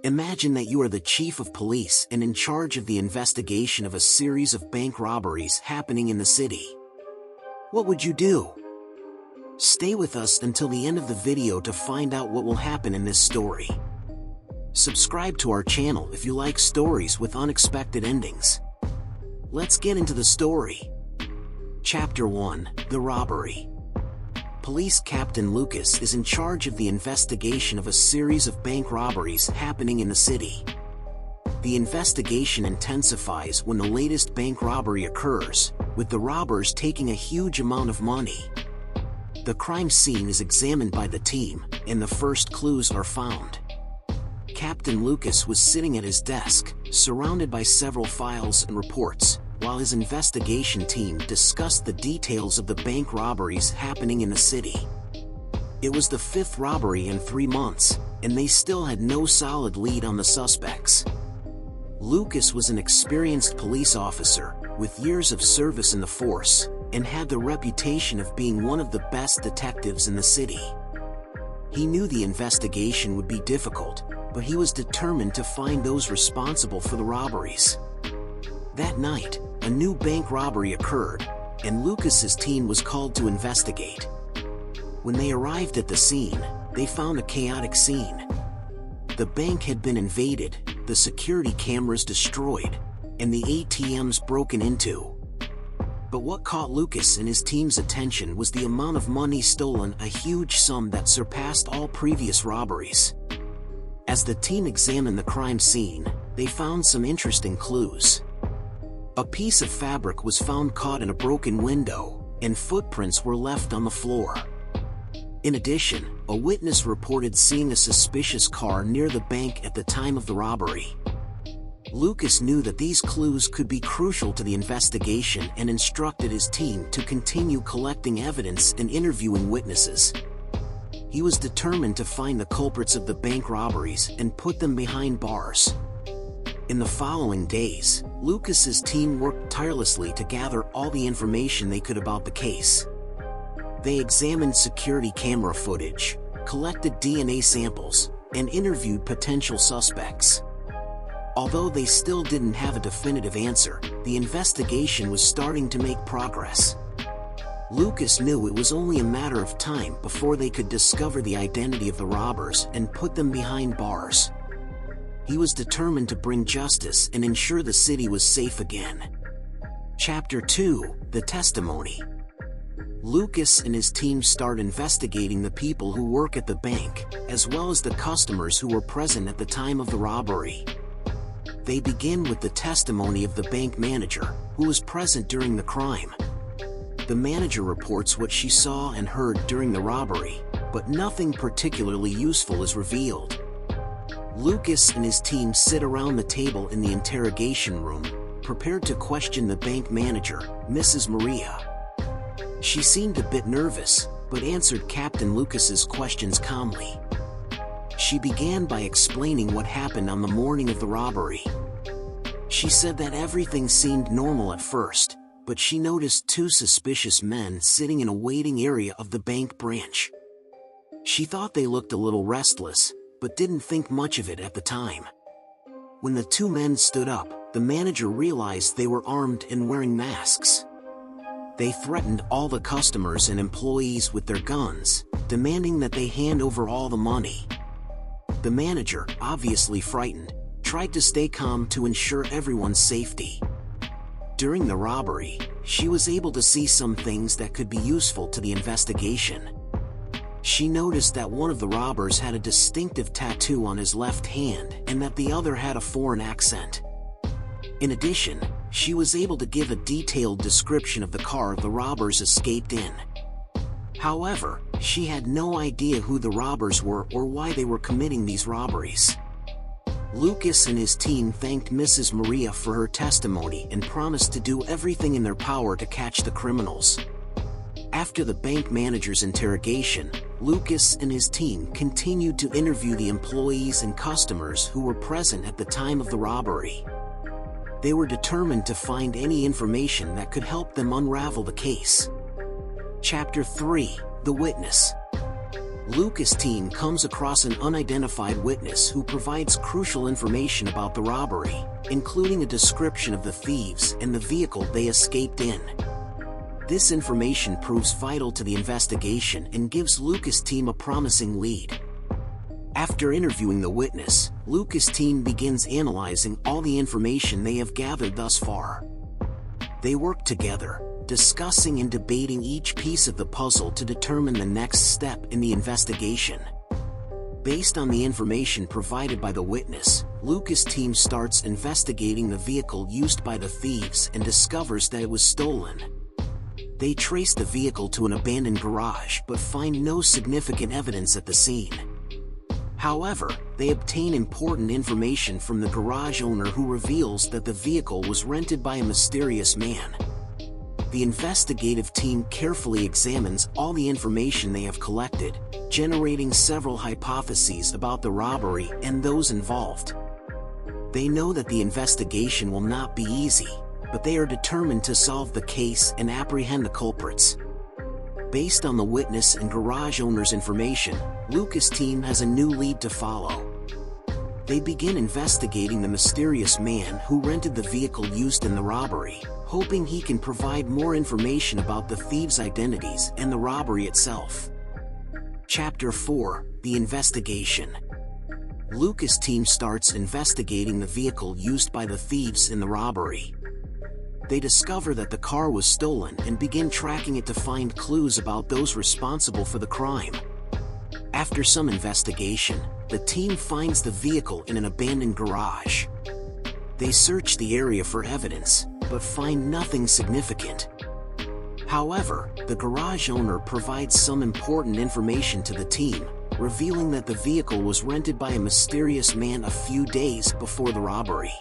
Imagine that you are the chief of police and in charge of the investigation of a series of bank robberies happening in the city. What would you do? Stay with us until the end of the video to find out what will happen in this story. Subscribe to our channel if you like stories with unexpected endings. Let's get into the story. Chapter 1: The Robbery. Police Captain Lucas is in charge of the investigation of a series of bank robberies happening in the city. The investigation intensifies when the latest bank robbery occurs, with the robbers taking a huge amount of money. The crime scene is examined by the team, and the first clues are found. Captain Lucas was sitting at his desk, surrounded by several files and reports, while his investigation team discussed the details of the bank robberies happening in the city. It was the fifth robbery in 3 months, and they still had no solid lead on the suspects. Lucas was an experienced police officer, with years of service in the force, and had the reputation of being one of the best detectives in the city. He knew the investigation would be difficult, but he was determined to find those responsible for the robberies. That night, a new bank robbery occurred, and Lucas's team was called to investigate. When they arrived at the scene, they found a chaotic scene. The bank had been invaded, the security cameras destroyed, and the ATMs broken into. But what caught Lucas and his team's attention was the amount of money stolen, a huge sum that surpassed all previous robberies. As the team examined the crime scene, they found some interesting clues. A piece of fabric was found caught in a broken window, and footprints were left on the floor. In addition, a witness reported seeing a suspicious car near the bank at the time of the robbery. Lucas knew that these clues could be crucial to the investigation and instructed his team to continue collecting evidence and interviewing witnesses. He was determined to find the culprits of the bank robberies and put them behind bars. In the following days, Lucas's team worked tirelessly to gather all the information they could about the case. They examined security camera footage, collected DNA samples, and interviewed potential suspects. Although they still didn't have a definitive answer, the investigation was starting to make progress. Lucas knew it was only a matter of time before they could discover the identity of the robbers and put them behind bars. He was determined to bring justice and ensure the city was safe again. Chapter 2: The Testimony. Lucas and his team start investigating the people who work at the bank, as well as the customers who were present at the time of the robbery. They begin with the testimony of the bank manager, who was present during the crime. The manager reports what she saw and heard during the robbery, but nothing particularly useful is revealed. Lucas and his team sit around the table in the interrogation room, prepared to question the bank manager, Mrs. Maria. She seemed a bit nervous, but answered Captain Lucas's questions calmly. She began by explaining what happened on the morning of the robbery. She said that everything seemed normal at first, but she noticed 2 suspicious men sitting in a waiting area of the bank branch. She thought they looked a little restless, but didn't think much of it at the time. When the 2 men stood up, the manager realized they were armed and wearing masks. They threatened all the customers and employees with their guns, demanding that they hand over all the money. The manager, obviously frightened, tried to stay calm to ensure everyone's safety. During the robbery, she was able to see some things that could be useful to the investigation. She noticed that one of the robbers had a distinctive tattoo on his left hand and that the other had a foreign accent. In addition, she was able to give a detailed description of the car the robbers escaped in. However, she had no idea who the robbers were or why they were committing these robberies. Lucas and his team thanked Mrs. Maria for her testimony and promised to do everything in their power to catch the criminals. After the bank manager's interrogation, Lucas and his team continued to interview the employees and customers who were present at the time of the robbery. They were determined to find any information that could help them unravel the case. Chapter 3: The Witness. Lucas' team comes across an unidentified witness who provides crucial information about the robbery, including a description of the thieves and the vehicle they escaped in. This information proves vital to the investigation and gives Lucas' team a promising lead. After interviewing the witness, Lucas' team begins analyzing all the information they have gathered thus far. They work together, discussing and debating each piece of the puzzle to determine the next step in the investigation. Based on the information provided by the witness, Lucas' team starts investigating the vehicle used by the thieves and discovers that it was stolen. They trace the vehicle to an abandoned garage but find no significant evidence at the scene. However, they obtain important information from the garage owner who reveals that the vehicle was rented by a mysterious man. The investigative team carefully examines all the information they have collected, generating several hypotheses about the robbery and those involved. They know that the investigation will not be easy, but they are determined to solve the case and apprehend the culprits. Based on the witness and garage owner's information, Lucas' team has a new lead to follow. They begin investigating the mysterious man who rented the vehicle used in the robbery, hoping he can provide more information about the thieves' identities and the robbery itself. Chapter 4: The Investigation. Lucas' team starts investigating the vehicle used by the thieves in the robbery. They discover that the car was stolen and begin tracking it to find clues about those responsible for the crime. After some investigation, the team finds the vehicle in an abandoned garage. They search the area for evidence, but find nothing significant. However, the garage owner provides some important information to the team, revealing that the vehicle was rented by a mysterious man a few days before the robbery.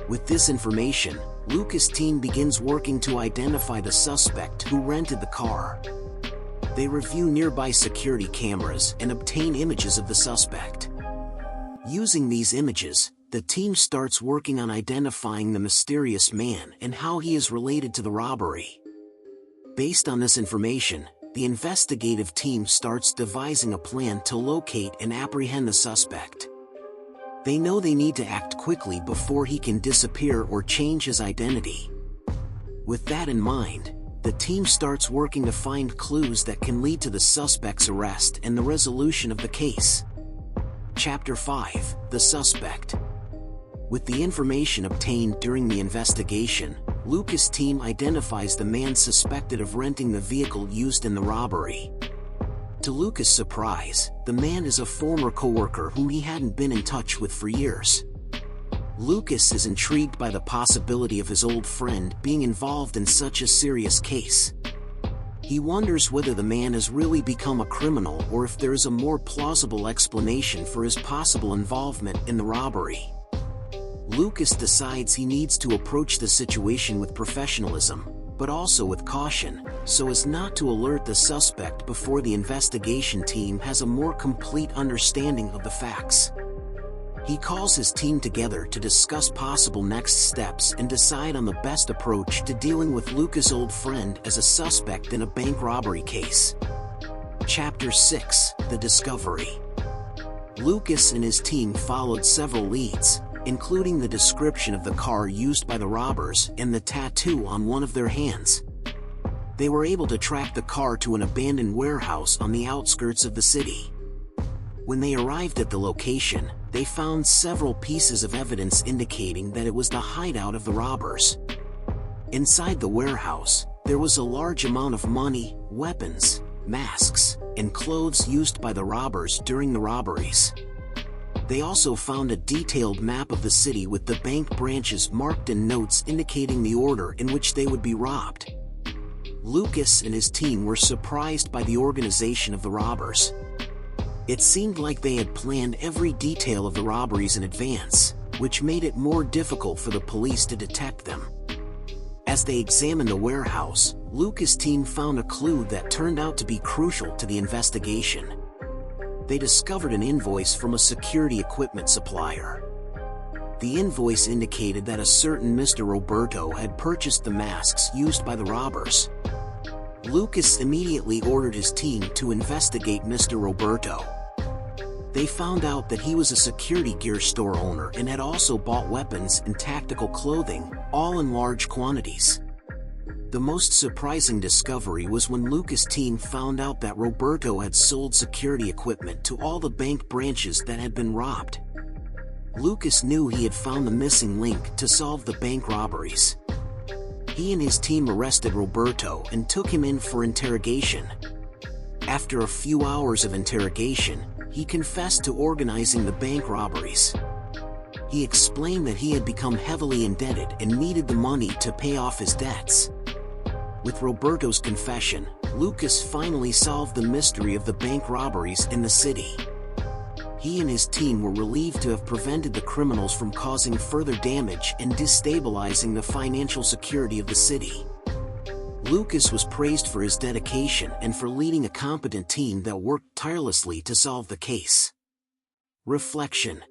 With this information, Lucas' team begins working to identify the suspect who rented the car. They review nearby security cameras and obtain images of the suspect. Using these images, the team starts working on identifying the mysterious man and how he is related to the robbery. Based on this information, the investigative team starts devising a plan to locate and apprehend the suspect. They know they need to act quickly before he can disappear or change his identity. With that in mind, the team starts working to find clues that can lead to the suspect's arrest and the resolution of the case. Chapter 5: The Suspect. With the information obtained during the investigation, Lucas' team identifies the man suspected of renting the vehicle used in the robbery. To Lucas' surprise, the man is a former coworker whom he hadn't been in touch with for years. Lucas is intrigued by the possibility of his old friend being involved in such a serious case. He wonders whether the man has really become a criminal or if there is a more plausible explanation for his possible involvement in the robbery. Lucas decides he needs to approach the situation with professionalism, but also with caution, so as not to alert the suspect before the investigation team has a more complete understanding of the facts. He calls his team together to discuss possible next steps and decide on the best approach to dealing with Lucas' old friend as a suspect in a bank robbery case. Chapter 6: The Discovery. Lucas and his team followed several leads, including the description of the car used by the robbers and the tattoo on one of their hands. They were able to track the car to an abandoned warehouse on the outskirts of the city. When they arrived at the location, they found several pieces of evidence indicating that it was the hideout of the robbers. Inside the warehouse, there was a large amount of money, weapons, masks, and clothes used by the robbers during the robberies. They also found a detailed map of the city with the bank branches marked and notes indicating the order in which they would be robbed. Lucas and his team were surprised by the organization of the robbers. It seemed like they had planned every detail of the robberies in advance, which made it more difficult for the police to detect them. As they examined the warehouse, Lucas' team found a clue that turned out to be crucial to the investigation. They discovered an invoice from a security equipment supplier. The invoice indicated that a certain Mr. Roberto had purchased the masks used by the robbers. Lucas immediately ordered his team to investigate Mr. Roberto. They found out that he was a security gear store owner and had also bought weapons and tactical clothing, all in large quantities. The most surprising discovery was when Lucas' team found out that Roberto had sold security equipment to all the bank branches that had been robbed. Lucas knew he had found the missing link to solve the bank robberies. He and his team arrested Roberto and took him in for interrogation. After a few hours of interrogation, he confessed to organizing the bank robberies. He explained that he had become heavily indebted and needed the money to pay off his debts. With Roberto's confession, Lucas finally solved the mystery of the bank robberies in the city. He and his team were relieved to have prevented the criminals from causing further damage and destabilizing the financial security of the city. Lucas was praised for his dedication and for leading a competent team that worked tirelessly to solve the case. Reflection.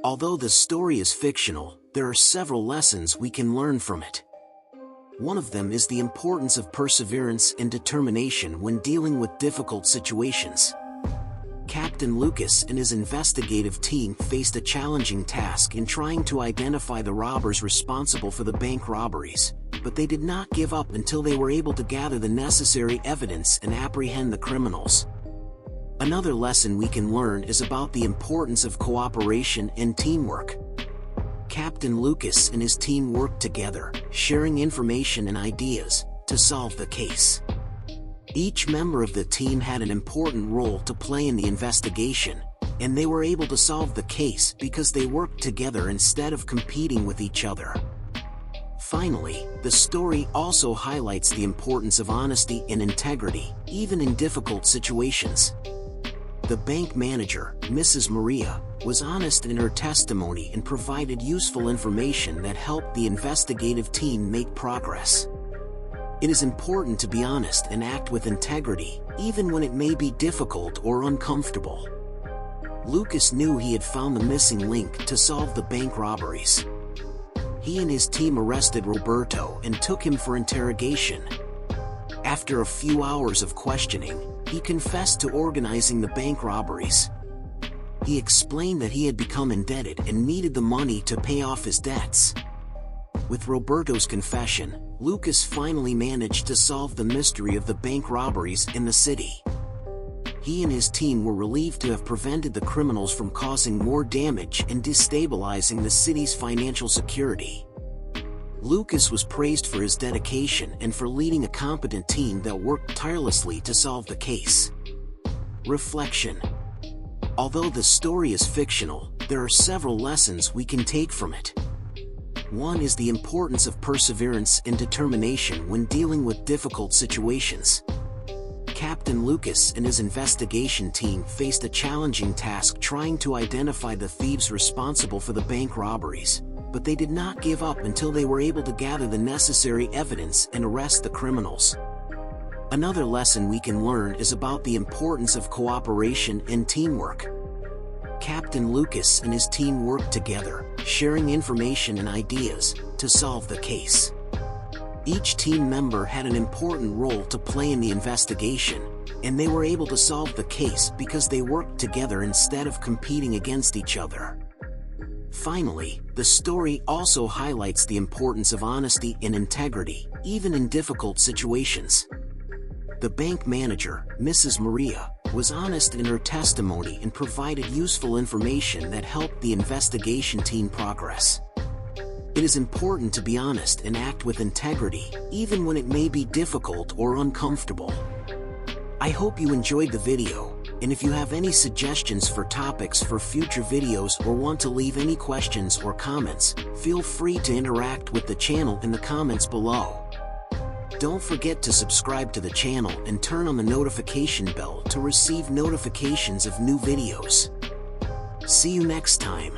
Although the story is fictional, there are several lessons we can learn from it. One of them is the importance of perseverance and determination when dealing with difficult situations. Captain Lucas and his investigative team faced a challenging task in trying to identify the robbers responsible for the bank robberies, but they did not give up until they were able to gather the necessary evidence and apprehend the criminals. Another lesson we can learn is about the importance of cooperation and teamwork. Captain Lucas and his team worked together, sharing information and ideas to solve the case. Each member of the team had an important role to play in the investigation, and they were able to solve the case because they worked together instead of competing with each other. Finally, the story also highlights the importance of honesty and integrity, even in difficult situations. The bank manager, Mrs. Maria, was honest in her testimony and provided useful information that helped the investigative team make progress. It is important to be honest and act with integrity, even when it may be difficult or uncomfortable. Lucas knew he had found the missing link to solve the bank robberies. He and his team arrested Roberto and took him for interrogation. After a few hours of questioning, he confessed to organizing the bank robberies. He explained that he had become indebted and needed the money to pay off his debts. With Roberto's confession, Lucas finally managed to solve the mystery of the bank robberies in the city. He and his team were relieved to have prevented the criminals from causing more damage and destabilizing the city's financial security. Lucas was praised for his dedication and for leading a competent team that worked tirelessly to solve the case. Reflection. Although the story is fictional, there are several lessons we can take from it. One is the importance of perseverance and determination when dealing with difficult situations. Captain Lucas and his investigation team faced a challenging task trying to identify the thieves responsible for the bank robberies, but they did not give up until they were able to gather the necessary evidence and arrest the criminals. Another lesson we can learn is about the importance of cooperation and teamwork. Captain Lucas and his team worked together, sharing information and ideas to solve the case. Each team member had an important role to play in the investigation, and they were able to solve the case because they worked together instead of competing against each other. Finally, the story also highlights the importance of honesty and integrity, even in difficult situations. The bank manager, Mrs. Maria, was honest in her testimony and provided useful information that helped the investigation team progress. It is important to be honest and act with integrity, even when it may be difficult or uncomfortable. I hope you enjoyed the video, and if you have any suggestions for topics for future videos or want to leave any questions or comments, feel free to interact with the channel in the comments below. Don't forget to subscribe to the channel and turn on the notification bell to receive notifications of new videos. See you next time.